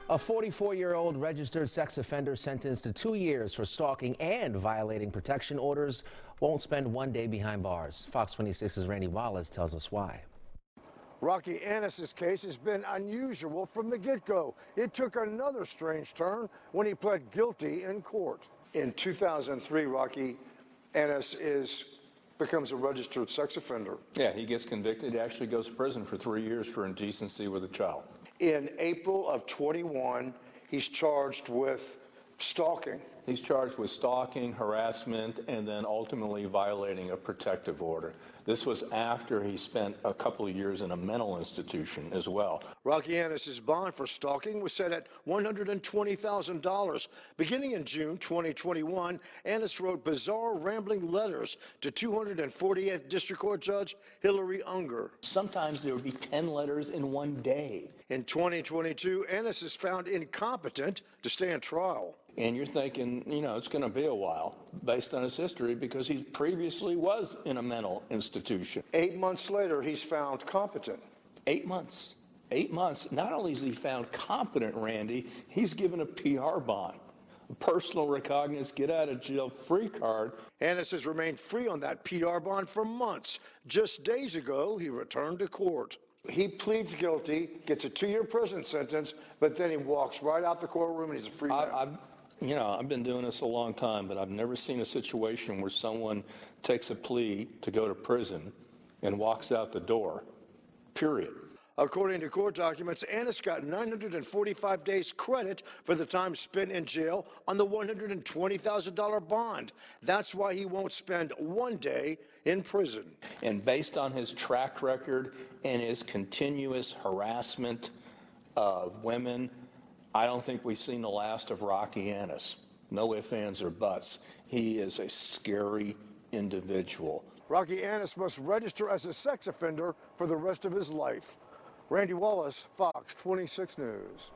A 44-year-old registered sex offender sentenced to 2 years for stalking and violating protection orders won't spend 1 day behind bars. Fox 26's Randy Wallace tells us why. Rocky Annis's case has been unusual from the get-go. It took another strange turn when he pled guilty in court. In 2003, Rocky Annis becomes a registered sex offender. Yeah, he gets convicted. He actually goes to prison for 3 years for indecency with a child. In April of 21, he's charged with stalking. He's charged with stalking, harassment, and then ultimately violating a protective order. This was after he spent a couple of years in a mental institution as well. Rocky Annis's bond for stalking was set at $120,000. Beginning in June 2021, Annis wrote bizarre, rambling letters to 248th District Court Judge Hillary Unger. Sometimes there would be 10 letters in 1 day. In 2022, Annis is found incompetent to stand trial. And you're thinking, you know, it's going to be a while based on his history because he previously was in a mental institution. 8 months later, he's found competent. 8 months. 8 months. Not only is he found competent, Randy, he's given a PR bond, a personal recognizance, get out of jail free card. Annis has remained free on that PR bond for months. Just days ago, he returned to court. He pleads guilty, gets a 2-year prison sentence, but then he walks right out the courtroom and he's a free man. I've been doing this a long time, but I've never seen a situation where someone takes a plea to go to prison and walks out the door, period. According to court documents, Annis got 945 days credit for the time spent in jail on the $120,000 bond. That's why he won't spend 1 day in prison. And based on his track record and his continuous harassment of women, I don't think we've seen the last of Rocky Annis. No ifs, ands, or buts. He is a scary individual. Rocky Annis must register as a sex offender for the rest of his life. Randy Wallace, Fox 26 News.